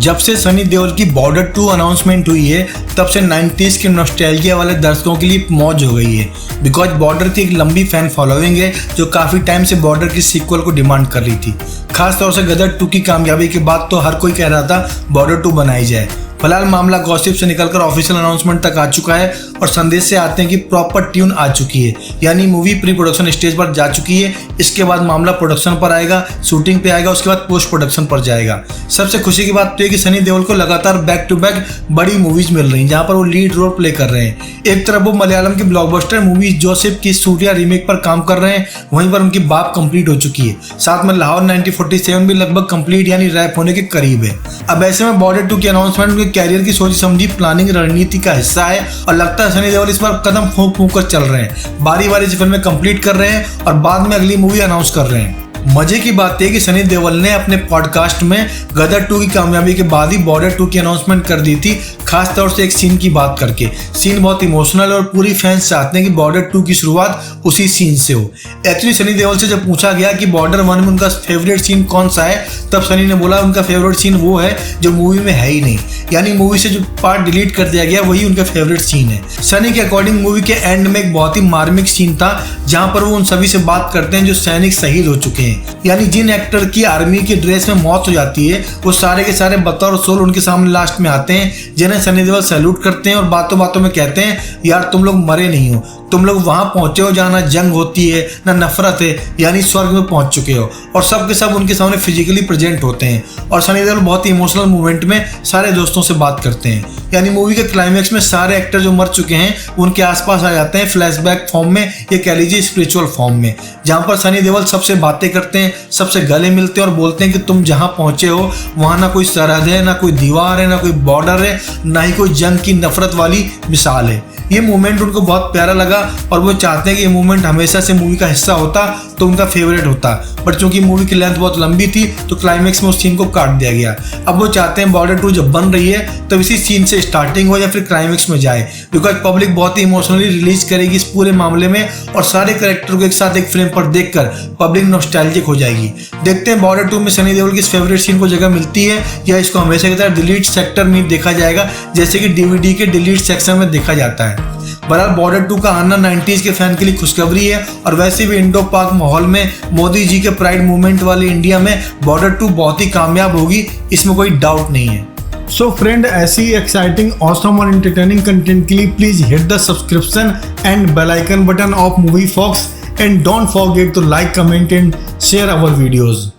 जब से सनी देओल की बॉर्डर 2 अनाउंसमेंट हुई है तब से 90s के नॉस्टैल्जिया वाले दर्शकों के लिए मौज हो गई है। बिकॉज बॉर्डर की एक लंबी फैन फॉलोइंग है जो काफ़ी टाइम से बॉर्डर की सीक्वल को डिमांड कर रही थी। खासतौर से गदर 2 की कामयाबी के बाद तो हर कोई कह रहा था बॉर्डर 2 बनाई जाए। फिलहाल मामला गॉसिप से निकलकर ऑफिशियल अनाउंसमेंट तक आ चुका है और संदेश से आते हैं कि प्रॉपर ट्यून आ चुकी है, यानी मूवी प्री प्रोडक्शन स्टेज पर जा चुकी है। इसके बाद मामला प्रोडक्शन पर आएगा, शूटिंग पे आएगा, उसके बाद पोस्ट प्रोडक्शन पर जाएगा। सबसे खुशी की बात तो है कि सनी देओल को लगातार बैक टू बैक बड़ी मूवीज मिल रही हैं जहां पर वो लीड रोल प्ले कर रहे हैं। एक तरफ वो मलयालम की ब्लॉकबस्टर मूवी जोसेफ की सूर्या रीमेक पर काम कर रहे हैं, वहीं पर उनकी बाप कंप्लीट हो चुकी है। साथ में लाहौर 1947 भी लगभग कंप्लीट यानी रैप होने के करीब है। अब ऐसे में बॉर्डर 2 की अनाउंसमेंट उनके कैरियर की सोची समझी प्लानिंग रणनीति का हिस्सा है और लगता है सनी देओल इस पर कदम फूंक फूंक कर चल रहे हैं। बारी बारी से फिल्में कंप्लीट कर रहे हैं और बाद में अगली मूवी अनाउंस कर रहे हैं। मजे की बात है कि सनी देओल ने अपने पॉडकास्ट में गदर 2 की कामयाबी के बाद ही बॉर्डर 2 की अनाउंसमेंट कर दी थी, खास तौर से एक सीन की बात करके। सीन बहुत इमोशनल है और पूरी फैंस चाहते हैं कि बॉर्डर 2 की शुरुआत उसी सीन से हो। एक्चुअली सनी देओल से जब पूछा गया कि बॉर्डर 1 में उनका फेवरेट सीन कौन सा है, तब सनी ने बोला उनका फेवरेट सीन वो है जो मूवी में है ही नहीं, यानी मूवी से जो पार्ट डिलीट कर दिया गया वही उनका फेवरेट सीन है। सनी के अकॉर्डिंग मूवी के एंड में एक बहुत ही मार्मिक सीन था जहां पर वो उन सभी से बात करते हैं जो सैनिक शहीद हो चुके हैं, यानी जिन एक्टर की आर्मी की ड्रेस में मौत हो जाती है वो सारे के सारे बतौर सोल उनके सामने लास्ट में आते हैं, जिन्हें सनी देओल सैल्यूट करते हैं और बातों बातों में कहते हैं यार तुम लोग मरे नहीं हो, तुम लोग वहां पहुंचे हो जहां ना जंग होती है ना नफरत है, यानी स्वर्ग में पहुंच चुके हो। और सब के सब उनके सामने फिजिकली प्रेजेंट होते हैं और सनी देओल बहुत ही इमोशनल मोमेंट में सारे दोस्तों से बात करते हैं। यानी मूवी के क्लाइमैक्स में सारे एक्टर जो मर चुके हैं उनके आसपास आ जाते हैं फ्लैशबैक फॉर्म में या कह लीजिए स्पिरिचुअल फॉर्म में, जहां पर सनी देओल सबसे बातें करते हैं, सबसे गले मिलते हैं और बोलते हैं कि तुम जहां पहुंचे हो वहां ना कोई सरहद है, ना कोई दीवार है, ना कोई बॉर्डर है, ना ही कोई जंग की नफरत वाली मिसाल है। ये मोमेंट उनको बहुत प्यारा लगा और वो चाहते हैं कि ये मोमेंट हमेशा से मूवी का हिस्सा होता तो उनका फेवरेट होता, बट चूंकि मूवी की लेंथ बहुत लंबी थी तो क्लाइमैक्स में उस सीन को काट दिया गया। अब वो चाहते हैं बॉर्डर 2 जब बन रही है तो इसी सीन से स्टार्टिंग हो या फिर क्लाइमैक्स में जाए, बिकॉज पब्लिक बहुत ही इमोशनली रिलीज करेगी इस पूरे मामले में और सारे कैरेक्टर को एक साथ एक फ्रेम पर देखकर पब्लिक नॉस्टैल्जिक हो जाएगी। देखते हैं बॉर्डर 2 में सनी देओल की फेवरेट सीन को जगह मिलती है या इसको हमेशा की तरह डिलीट सेक्टर में देखा जाएगा जैसे कि डीवीडी के डिलीट सेक्शन में देखा जाता है। बहरहाल बॉर्डर 2 का आना 90s के फैन के लिए खुशखबरी है और वैसे भी इंडो पाक माहौल में मोदी जी के प्राइड मूवमेंट वाले इंडिया में बॉर्डर 2 बहुत ही कामयाब होगी, इसमें कोई डाउट नहीं है। सो फ्रेंड, ऐसी एक्साइटिंग ऑसम और एंटरटेनिंग कंटेंट के लिए please hit the subscription and bell icon button of Movie Fox and don't forget to like, comment and share our videos.